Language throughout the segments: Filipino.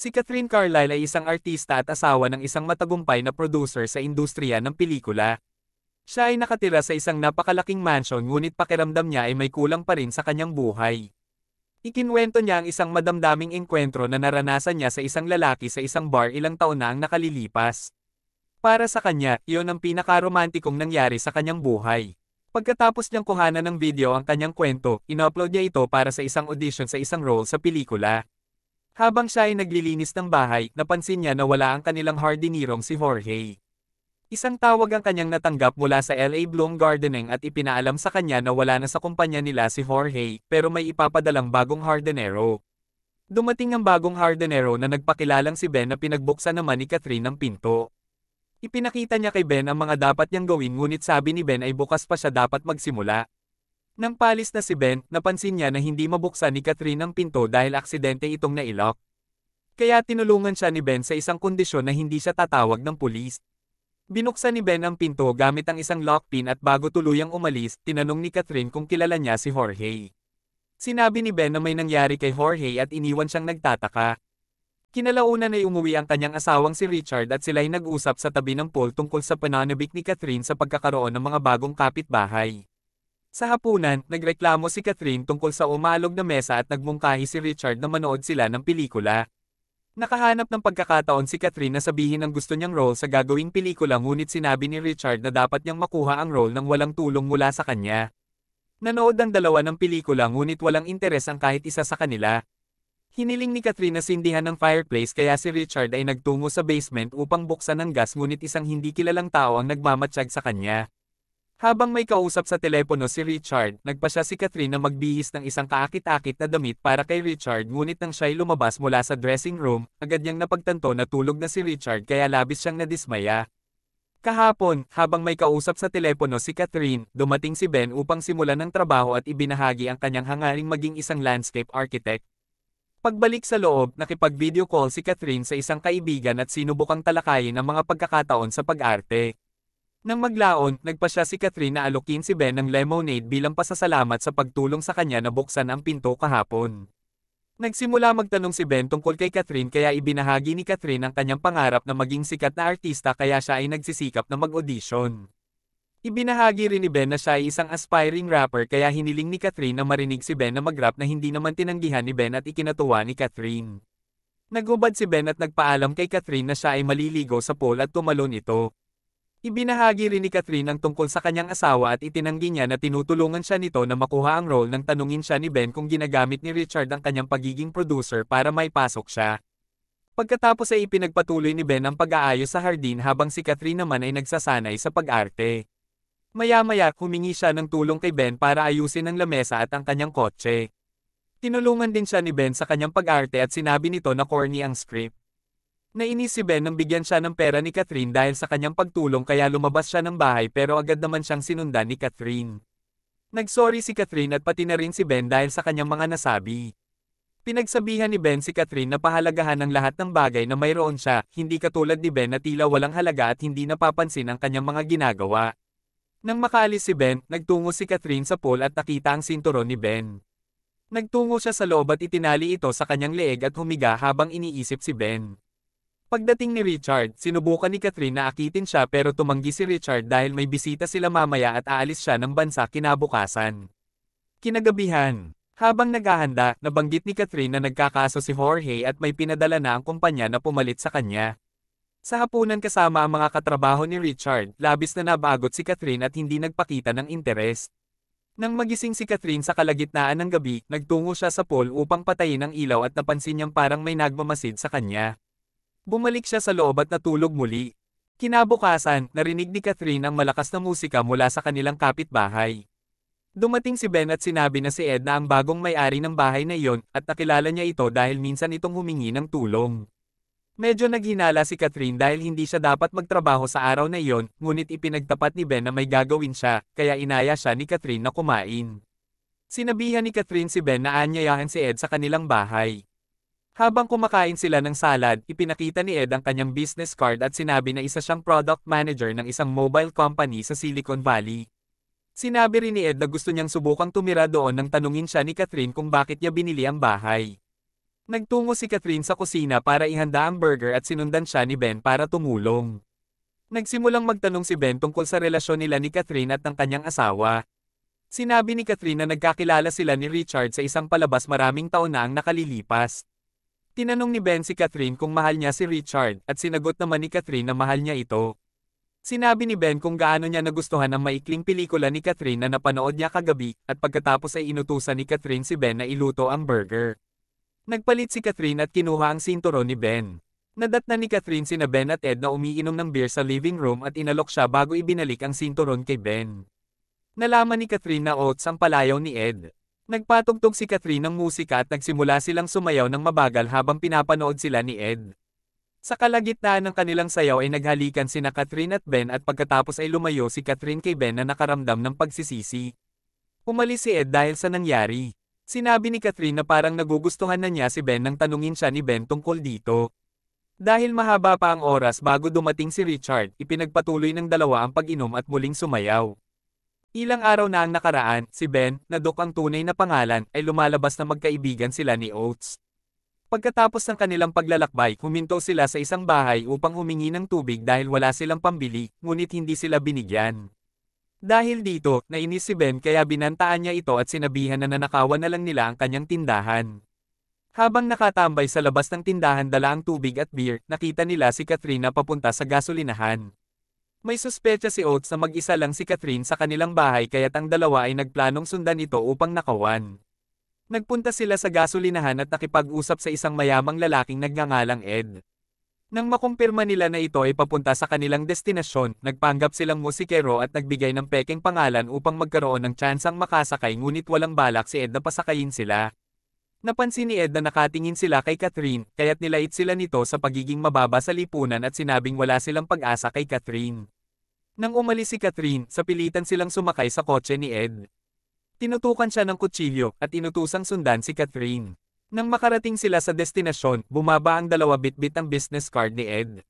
Si Catherine Carlyle ay isang artista at asawa ng isang matagumpay na producer sa industriya ng pelikula. Siya ay nakatira sa isang napakalaking mansion ngunit pakiramdam niya ay may kulang pa rin sa kanyang buhay. Ikinuwento niya ang isang madamdaming engkwentro na naranasan niya sa isang lalaki sa isang bar ilang taon na ang nakalilipas. Para sa kanya, iyon ang pinakaromantikong nangyari sa kanyang buhay. Pagkatapos niyang kuhanan ng video ang kanyang kwento, in-upload niya ito para sa isang audition sa isang role sa pelikula. Habang siya ay naglilinis ng bahay, napansin niya na wala ang kanilang hardinirong si Jorge. Isang tawag ang kanyang natanggap mula sa LA Bloom Gardening at ipinaalam sa kanya na wala na sa kumpanya nila si Jorge, pero may ipapadalang bagong hardinero. Dumating ang bagong hardinero na nagpakilalang si Ben na pinagbuksan naman ni Catherine ang pinto. Ipinakita niya kay Ben ang mga dapat niyang gawin ngunit sabi ni Ben ay bukas pa siya dapat magsimula. Nang palis na si Ben, napansin niya na hindi mabuksan ni Catherine ang pinto dahil aksidente itong nailok. Kaya tinulungan siya ni Ben sa isang kondisyon na hindi siya tatawag ng pulis. Binuksan ni Ben ang pinto gamit ang isang lockpin at bago tuluyang umalis, tinanong ni Catherine kung kilala niya si Jorge. Sinabi ni Ben na may nangyari kay Jorge at iniwan siyang nagtataka. Kinalaunan ay umuwi ang kanyang asawang si Richard at sila'y nag-usap sa tabi ng pool tungkol sa pananabik ni Catherine sa pagkakaroon ng mga bagong kapitbahay. Sa hapunan, nagreklamo si Catherine tungkol sa umalog na mesa at nagmungkahi si Richard na manood sila ng pelikula. Nakahanap ng pagkakataon si Catherine na sabihin ang gusto niyang role sa gagawing pelikula ngunit sinabi ni Richard na dapat niyang makuha ang role nang walang tulong mula sa kanya. Nanood ang dalawa ng pelikula ngunit walang interes ang kahit isa sa kanila. Hiniling ni Catherine na sindihan ng fireplace kaya si Richard ay nagtungo sa basement upang buksan ang gas ngunit isang hindi kilalang tao ang nagmamatsyag sa kanya. Habang may kausap sa telepono si Richard, nagpasya si Catherine na magbihis ng isang kaakit-akit na damit para kay Richard ngunit nang siya'y lumabas mula sa dressing room, agad niyang napagtanto na tulog na si Richard kaya labis siyang nadismaya. Kahapon, habang may kausap sa telepono si Catherine, dumating si Ben upang simulan ng trabaho at ibinahagi ang kanyang hangaring maging isang landscape architect. Pagbalik sa loob, nakipag-video call si Catherine sa isang kaibigan at sinubukang talakayin ang mga pagkakataon sa pag-arte. Nang maglaon, nagpasya si Catherine na alokin si Ben ng lemonade bilang pasasalamat sa pagtulong sa kanya na buksan ang pinto kahapon. Nagsimula magtanong si Ben tungkol kay Catherine kaya ibinahagi ni Catherine ang kanyang pangarap na maging sikat na artista kaya siya ay nagsisikap na mag-audition. Ibinahagi rin ni Ben na siya ay isang aspiring rapper kaya hiniling ni Catherine na marinig si Ben na mag-rap na hindi naman tinanggihan ni Ben at ikinatuwa ni Catherine. Naghubad si Ben at nagpaalam kay Catherine na siya ay maliligo sa pool at tumalon ito. Ibinahagi rin ni Catherine ang tungkol sa kanyang asawa at itinanggi niya na tinutulungan siya nito na makuha ang role nang tanungin siya ni Ben kung ginagamit ni Richard ang kanyang pagiging producer para maipasok siya. Pagkatapos ay ipinagpatuloy ni Ben ang pag-aayos sa hardin habang si Catherine naman ay nagsasanay sa pag-arte. Maya-maya, humingi siya ng tulong kay Ben para ayusin ang lamesa at ang kanyang kotse. Tinulungan din siya ni Ben sa kanyang pag-arte at sinabi nito na corny ang script. Nainis si Ben nang bigyan siya ng pera ni Catherine dahil sa kanyang pagtulong kaya lumabas siya ng bahay pero agad naman siyang sinundan ni Catherine. Nagsorry si Catherine at pati na rin si Ben dahil sa kanyang mga nasabi. Pinagsabihan ni Ben si Catherine na pahalagahan ang lahat ng bagay na mayroon siya, hindi katulad ni Ben na tila walang halaga at hindi napapansin ang kanyang mga ginagawa. Nang makaalis si Ben, nagtungo si Catherine sa pool at nakita ang sinturon ni Ben. Nagtungo siya sa loob at itinali ito sa kanyang leeg at humiga habang iniisip si Ben. Pagdating ni Richard, sinubukan ni Catherine na akitin siya pero tumanggi si Richard dahil may bisita sila mamaya at aalis siya ng bansa kinabukasan. Kinagabihan, habang naghahanda, nabanggit ni Catherine na nagkakaso si Jorge at may pinadala na ang kumpanya na pumalit sa kanya. Sa hapunan kasama ang mga katrabaho ni Richard, labis na nabagot si Catherine at hindi nagpakita ng interes. Nang magising si Catherine sa kalagitnaan ng gabi, nagtungo siya sa pool upang patayin ang ilaw at napansin niyang parang may nagmamasid sa kanya. Bumalik siya sa loob at natulog muli. Kinabukasan, narinig ni Catherine ang malakas na musika mula sa kanilang kapitbahay. Dumating si Ben at sinabi na si Ed na ang bagong may-ari ng bahay na iyon at nakilala niya ito dahil minsan itong humingi ng tulong. Medyo naghinala si Catherine dahil hindi siya dapat magtrabaho sa araw na iyon, ngunit ipinagtapat ni Ben na may gagawin siya, kaya inaya siya ni Catherine na kumain. Sinabihan ni Catherine si Ben na aanyayahan si Ed sa kanilang bahay. Habang kumakain sila ng salad, ipinakita ni Ed ang kanyang business card at sinabi na isa siyang product manager ng isang mobile company sa Silicon Valley. Sinabi rin ni Ed na gusto niyang subukang tumira doon nang tanungin siya ni Catherine kung bakit niya binili ang bahay. Nagtungo si Catherine sa kusina para ihanda ang burger at sinundan siya ni Ben para tumulong. Nagsimulang magtanong si Ben tungkol sa relasyon nila ni Catherine at ng kanyang asawa. Sinabi ni Catherine na nagkakilala sila ni Richard sa isang palabas maraming taon na ang nakalilipas. Tinanong ni Ben si Catherine kung mahal niya si Richard at sinagot naman ni Catherine na mahal niya ito. Sinabi ni Ben kung gaano niya nagustuhan ang maikling pelikula ni Catherine na napanood niya kagabi at pagkatapos ay inutusan ni Catherine si Ben na iluto ang burger. Nagpalit si Catherine at kinuha ang sinturon ni Ben. Nadatnan ni Catherine sina Ben at Ed na umiinom ng beer sa living room at inalok siya bago ibinalik ang sinturon kay Ben. Nalaman ni Catherine na oats ang palayaw ni Ed. Nagpatugtog si Catherine ng musika at nagsimula silang sumayaw ng mabagal habang pinapanood sila ni Ed. Sa kalagitnaan ng kanilang sayaw ay naghalikan sina Catherine at Ben at pagkatapos ay lumayo si Catherine kay Ben na nakaramdam ng pagsisisi. Umalis si Ed dahil sa nangyari. Sinabi ni Catherine na parang nagugustuhan na niya si Ben nang tanungin siya ni Ben tungkol dito. Dahil mahaba pa ang oras bago dumating si Richard, ipinagpatuloy ng dalawa ang pag-inom at muling sumayaw. Ilang araw na ang nakaraan, si Ben, na Doc ang tunay na pangalan, ay lumalabas na magkaibigan sila ni Oates. Pagkatapos ng kanilang paglalakbay, huminto sila sa isang bahay upang humingi ng tubig dahil wala silang pambili, ngunit hindi sila binigyan. Dahil dito, nainis si Ben kaya binantaan niya ito at sinabihan na nanakawan na lang nila ang kanyang tindahan. Habang nakatambay sa labas ng tindahan dala ang tubig at beer, nakita nila si Catherine na papunta sa gasolinahan. May suspecha si Oates na mag-isa lang si Catherine sa kanilang bahay kaya't ang dalawa ay nagplanong sundan ito upang nakawan. Nagpunta sila sa gasolinahan at nakipag-usap sa isang mayamang lalaking nagngangalang Ed. Nang makumpirma nila na ito ay papunta sa kanilang destinasyon, nagpanggap silang musikero at nagbigay ng pekeng pangalan upang magkaroon ng tsansang makasakay ngunit walang balak si Ed na pasakayin sila. Napansin ni Ed na nakatingin sila kay Catherine, kaya't nilait sila nito sa pagiging mababa sa lipunan at sinabing wala silang pag-asa kay Catherine. Nang umalis si Catherine, sa pilitan silang sumakay sa kotse ni Ed. Tinutukan siya ng kutsilyo at inutusang sundan si Catherine. Nang makarating sila sa destinasyon, bumaba ang dalawa bitbit ang business card ni Ed.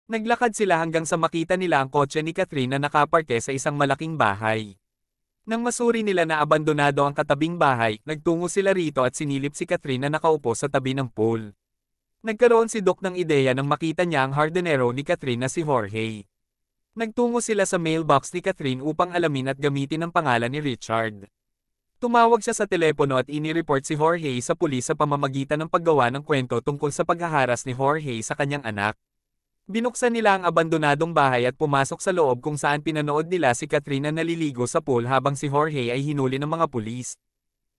Naglakad sila hanggang sa makita nila ang kotse ni Catherine na nakaparke sa isang malaking bahay. Nang masuri nila na abandonado ang katabing bahay, nagtungo sila rito at sinilip si Catherine na nakaupo sa tabi ng pool. Nagkaroon si Doc ng ideya nang makita niya ang hardenero ni Catherine na si Jorge. Nagtungo sila sa mailbox ni Catherine upang alamin at gamitin ang pangalan ni Richard. Tumawag siya sa telepono at inireport si Jorge sa pulis sa pamamagitan ng paggawa ng kwento tungkol sa paghaharas ni Jorge sa kanyang anak. Binuksan nila ang abandonadong bahay at pumasok sa loob kung saan pinanood nila si Catherine na naliligo sa pool habang si Jorge ay hinuli ng mga pulis.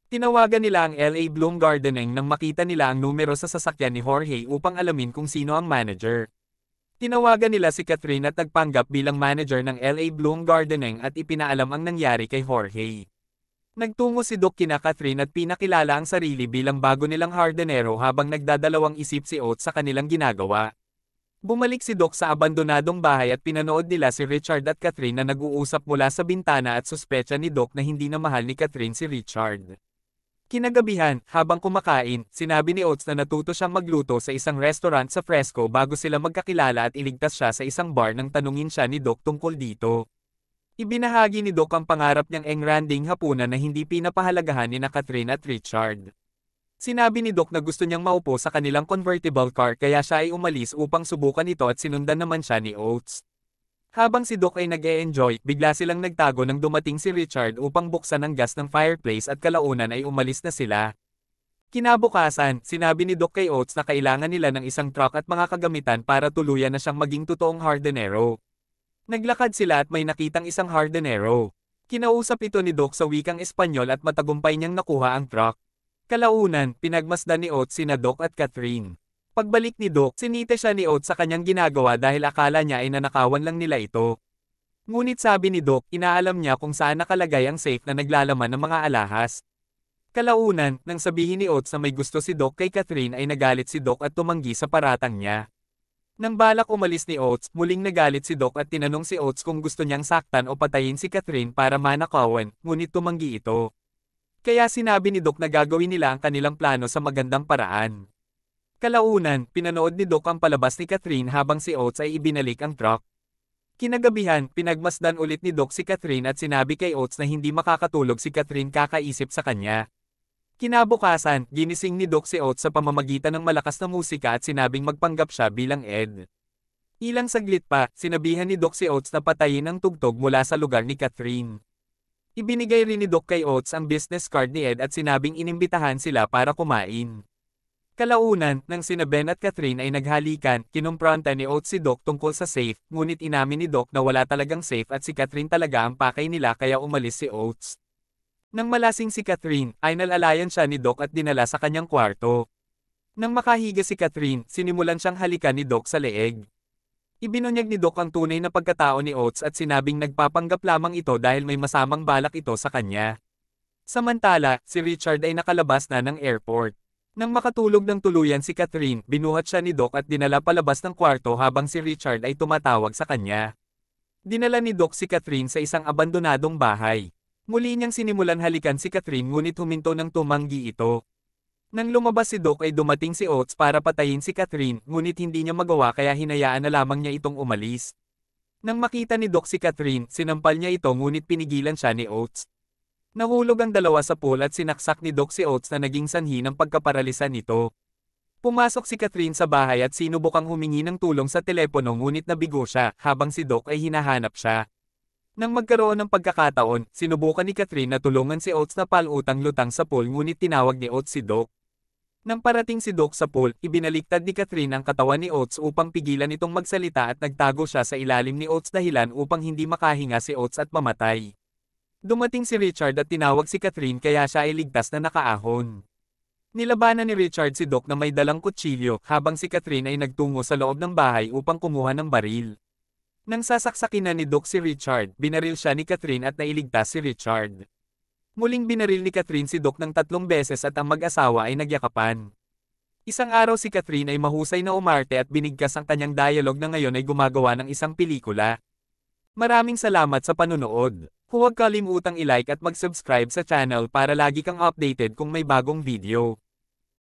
Tinawagan nila ang LA Bloom Gardening nang makita nila ang numero sa sasakyan ni Jorge upang alamin kung sino ang manager. Tinawagan nila si Catherine at nagpanggap bilang manager ng LA Bloom Gardening at ipinaalam ang nangyari kay Jorge. Nagtungo si Doc kina Catherine at pinakilala ang sarili bilang bago nilang hardenero habang nagdadalawang isip si Oates sa kanilang ginagawa. Bumalik si Doc sa abandonadong bahay at pinanood nila si Richard at Catherine na nag-uusap mula sa bintana at suspecha ni Doc na hindi na mahal ni Catherine si Richard. Kinagabihan, habang kumakain, sinabi ni Oates na natuto siyang magluto sa isang restaurant sa Fresco bago sila magkakilala at iligtas siya sa isang bar nang tanungin siya ni Doc tungkol dito. Ibinahagi ni Doc ang pangarap niyang engranding hapunan na hindi pinapahalagahan ni Catherine at Richard. Sinabi ni Doc na gusto niyang maupo sa kanilang convertible car kaya siya ay umalis upang subukan ito at sinundan naman siya ni Oates. Habang si Doc ay nag-e-enjoy, bigla silang nagtago nang dumating si Richard upang buksan ang gas ng fireplace at kalaunan ay umalis na sila. Kinabukasan, sinabi ni Doc kay Oates na kailangan nila ng isang truck at mga kagamitan para tuluyan na siyang maging totoong hardenero. Naglakad sila at may nakitang isang hardenero. Kinausap ito ni Doc sa wikang Espanyol at matagumpay niyang nakuha ang truck. Kalaunan, pinagmasdan ni Oates sina Doc at Catherine. Pagbalik ni Doc, sinite siya ni Oates sa kanyang ginagawa dahil akala niya ay nanakawan lang nila ito. Ngunit sabi ni Doc, inaalam niya kung saan nakalagay ang safe na naglalaman ng mga alahas. Kalaunan, nang sabihin ni Oates na may gusto si Doc kay Catherine ay nagalit si Doc at tumanggi sa paratang niya. Nang balak umalis ni Oates, muling nagalit si Doc at tinanong si Oates kung gusto niyang saktan o patayin si Catherine para manakawan, ngunit tumanggi ito. Kaya sinabi ni Doc na gagawin nila ang kanilang plano sa magandang paraan. Kalaunan, pinanood ni Doc ang palabas ni Catherine habang si Oates ay ibinalik ang truck. Kinagabihan, pinagmasdan ulit ni Doc si Catherine at sinabi kay Oates na hindi makakatulog si Catherine kakaisip sa kanya. Kinabukasan, ginising ni Doc si Oates sa pamamagitan ng malakas na musika at sinabing magpanggap siya bilang Ed. Ilang saglit pa, sinabihan ni Doc si Oates na patayin ang tugtog mula sa lugar ni Catherine. Ibinigay rin ni Doc kay Oates ang business card ni Ed at sinabing inimbitahan sila para kumain. Kalaunan, nang sina Ben at Catherine ay naghalikan, kinumpronta ni Oates si Doc tungkol sa safe, ngunit inamin ni Doc na wala talagang safe at si Catherine talaga ang pakay nila kaya umalis si Oates. Nang malasing si Catherine, ay nalalayan siya ni Doc at dinala sa kanyang kwarto. Nang makahiga si Catherine, sinimulan siyang halikan ni Doc sa leeg. Ibinunyag ni Doc ang tunay na pagkatao ni Oates at sinabing nagpapanggap lamang ito dahil may masamang balak ito sa kanya. Samantala, si Richard ay nakalabas na ng airport. Nang makatulog ng tuluyan si Catherine, binuhat siya ni Doc at dinala palabas ng kwarto habang si Richard ay tumatawag sa kanya. Dinala ni Doc si Catherine sa isang abandonadong bahay. Muli niyang sinimulan halikan si Catherine ngunit huminto ng tumanggi ito. Nang lumabas si Doc ay dumating si Oates para patayin si Catherine ngunit hindi niya magawa kaya hinayaan na lamang niya itong umalis. Nang makita ni Doc si Catherine, sinampal niya ito ngunit pinigilan siya ni Oates. Nahulog ang dalawa sa pool at sinaksak ni Doc si Oates na naging sanhi ng pagkaparalisa nito. Pumasok si Catherine sa bahay at sinubukang humingi ng tulong sa telepono ngunit nabigo siya habang si Doc ay hinahanap siya. Nang magkaroon ng pagkakataon, sinubukan ni Catherine na tulungan si Oates na palutang-lutang sa pool ngunit tinawag ni Oates si Doc. Nang parating si Doc sa pool, ibinaliktad ni Catherine ang katawan ni Oates upang pigilan itong magsalita at nagtago siya sa ilalim ni Oates dahilan upang hindi makahinga si Oates at mamatay. Dumating si Richard at tinawag si Catherine kaya siya ay ligtas na nakaahon. Nilabanan ni Richard si Doc na may dalang kutsilyo habang si Catherine ay nagtungo sa loob ng bahay upang kumuha ng baril. Nang sasaksakin na ni Doc si Richard, binaril siya ni Catherine at nailigtas si Richard. Muling binaril ni Catherine si Doc ng 3 beses at ang mag-asawa ay nagyakapan. Isang araw si Catherine ay mahusay na umarte at binigkas ang kanyang dialogue na ngayon ay gumagawa ng isang pelikula. Maraming salamat sa panunood. Huwag kalimutang i-like at mag-subscribe sa channel para lagi kang updated kung may bagong video.